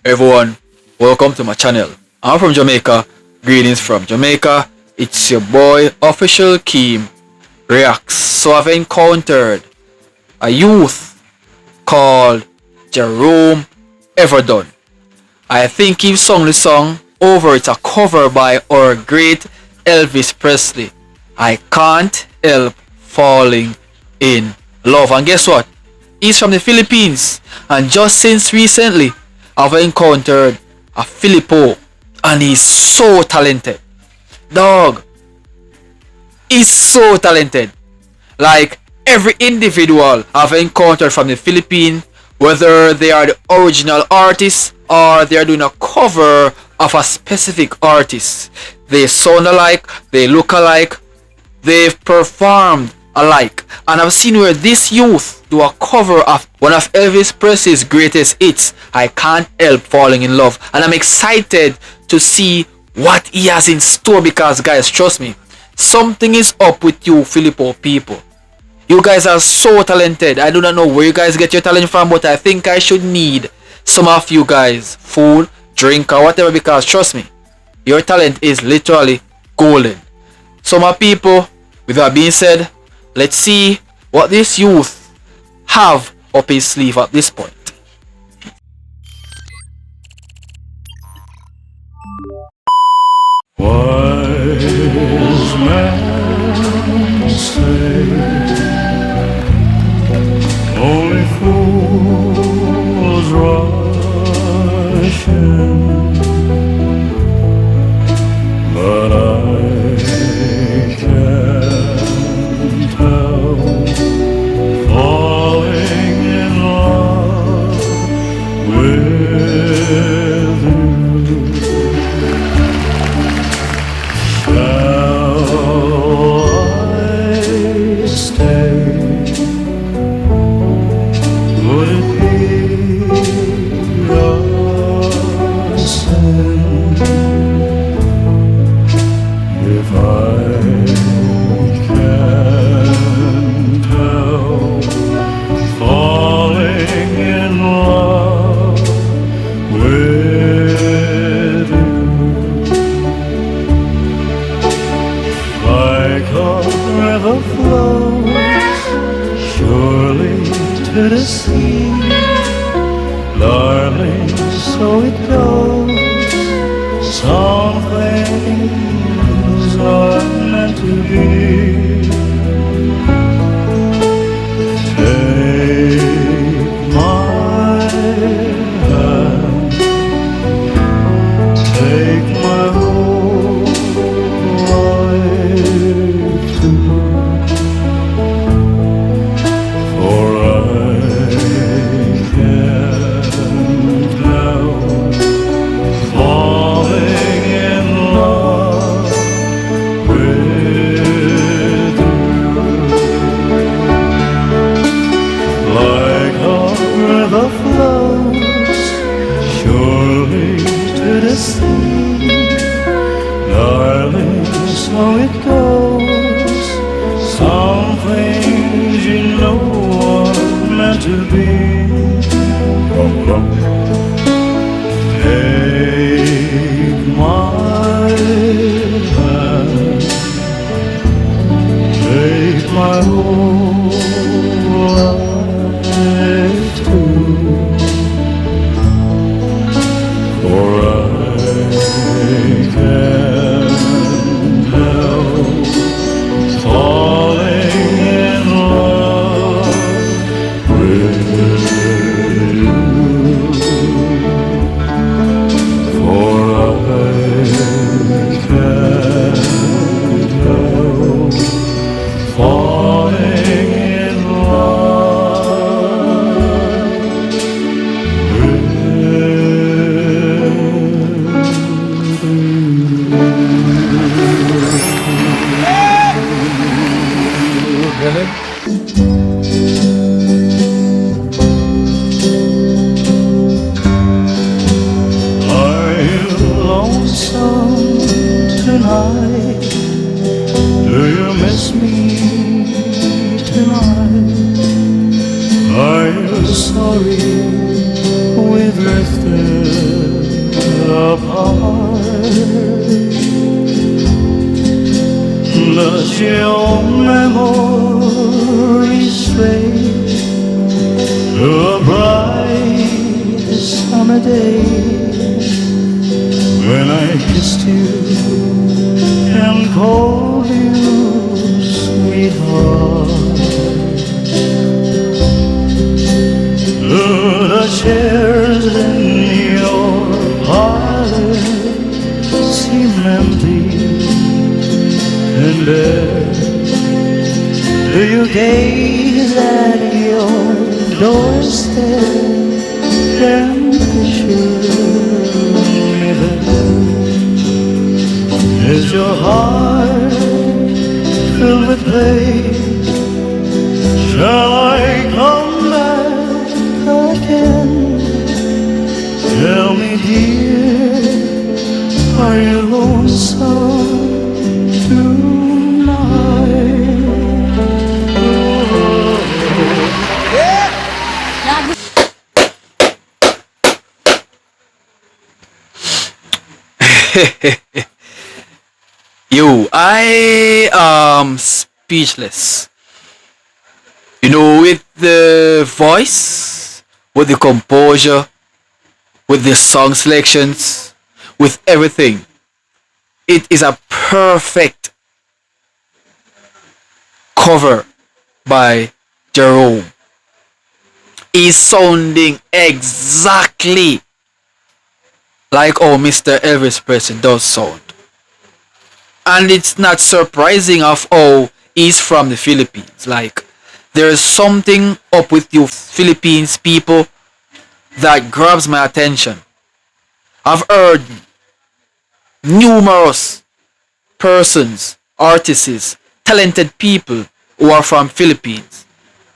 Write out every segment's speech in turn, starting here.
Everyone, welcome to my channel. I'm from Jamaica. Greetings from Jamaica. It's your boy Official Keem Reacts. So I've encountered a youth called Jerome Evardone. I think he sung the song over. It's a cover by our great Elvis Presley. I can't help falling in love. And guess what? He's from the Philippines. And just since recently, I've encountered a Filippo, and he's so talented. Dog, he's so talented. Like every individual I've encountered from the Philippines, whether they are the original artists or they are doing a cover of a specific artist, they sound alike, they look alike, they've performed alike. And I've seen where this youth do a cover of one of Elvis Presley's greatest hits, I Can't Help Falling in Love. And I'm excited to see what he has in store, because guys, trust me, something is up with you Filippo people. You guys are so talented. I do not know where you guys get your talent from, but I think I should need some of you guys food, drink or whatever, because trust me, your talent is literally golden. So my people, with that being said, let's see what this youth have up his sleeve at this point. Wise men say only fools rush in, but I can't help falling in love with you. Shall I stay? Would it be a sin if I can't help falling in love with you? Like a river flows surely to the sea, darling, so it goes. Some things are meant to be. Take my hand, take my whole life too, for I can't help falling in love with you. Like a river flows surely to the sea, darling, so it goes. Some things you know are meant to be. Take my hand, take my whole life too, for I can't help falling in love with you, for I can't help falling in love with Are you lonesome tonight? Do you miss me tonight? Are you sorry we drifted your memories stray to a bright summer day when I kissed you and called you sweetheart. The chairs in your parlor seem empty and bare. Do you gaze at your doorstep and assure me that is your heart filled with pain? Shall I come back again? Tell me, dear, are you lonesome tonight? I am speechless. You know, with the voice, with the composure, with the song selections, with everything. It is a perfect cover by Jerome. He's sounding exactly like how Mr. Elvis Presley does sound. And it's not surprising of how he's from the Philippines. Like, there's something up with you Philippines people that grabs my attention. I've heard numerous persons, artists, talented people who are from Philippines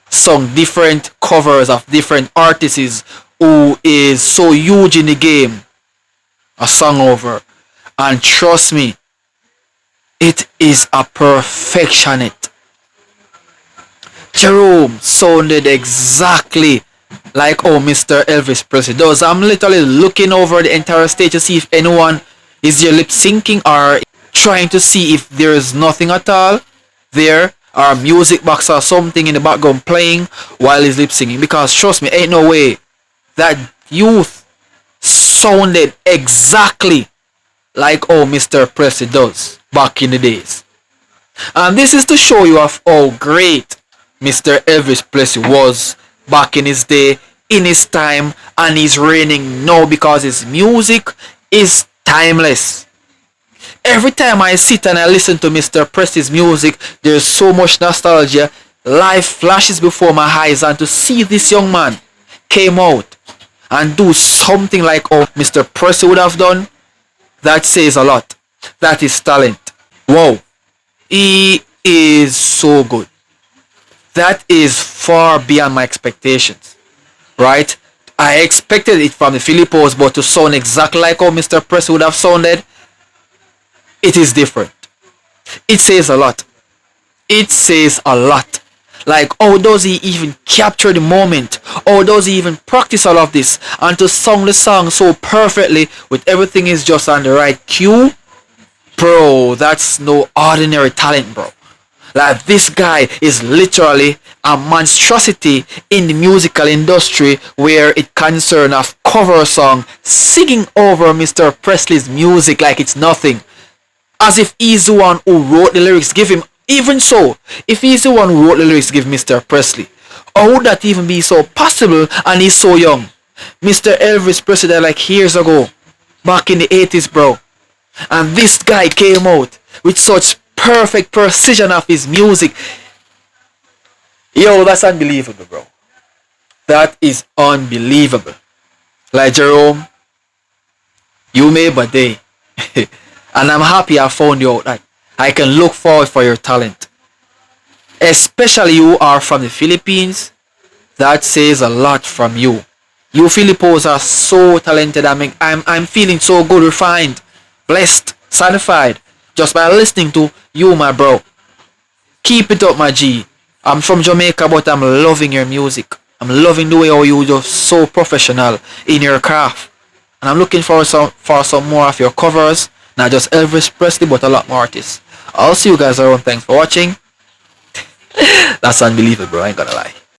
sung different covers of different artists who is so huge in the game, a song over, and trust me, it is a perfectionate. Jerome sounded exactly like how Mr. Elvis Presley does. I'm literally looking over the entire stage to see if anyone is there lip syncing or trying to see if there is nothing at all there, or a music box or something in the background playing while he's lip syncing. Because trust me, ain't no way that youth sounded exactly like how Mr. Presley does back in the days. And this is to show you of how great Mr. Elvis Presley was back in his day, in his time, and he's reigning now because his music is timeless. Every time I sit and I listen to Mr. Presley's music, there's so much nostalgia. Life flashes before my eyes, and to see this young man came out and do something like how Mr. Presley would have done, that says a lot. That is talent. Wow. He is so good. That is far beyond my expectations. Right? I expected it from the Filipinos, but to sound exactly like how Mr. Presley would have sounded, it is different. It says a lot. It says a lot. Like, how does he even capture the moment? How does he even practice all of this? And to sing the song so perfectly with everything is just on the right cue? Bro, that's no ordinary talent, bro. Like, this guy is literally a monstrosity in the musical industry where it concerns a cover song singing over Mr. Presley's music like it's nothing. As if he's the one who wrote the lyrics, give him. Even so, if he's the one who wrote the lyrics, give Mr. Presley. How would that even be so possible and he's so young? Mr. Elvis Presley died like years ago, back in the 80s, bro. And this guy came out with such perfect precision of his music. Yo, that's unbelievable, bro. That is unbelievable. Like, Jerome, you made my day. And I'm happy I found you out. Like, I can look forward for your talent. Especially you are from the Philippines. That says a lot from you. You Filipinos are so talented. I'm feeling so good, refined, blessed, satisfied just by listening to you, my bro. Keep it up, my G. I'm from Jamaica, but I'm loving your music. I'm loving the way how you just so professional in your craft. And I'm looking for some more of your covers Not just Elvis Presley, but a lot more artists. I'll see you guys around. Thanks for watching. That's unbelievable, bro. I ain't gonna lie.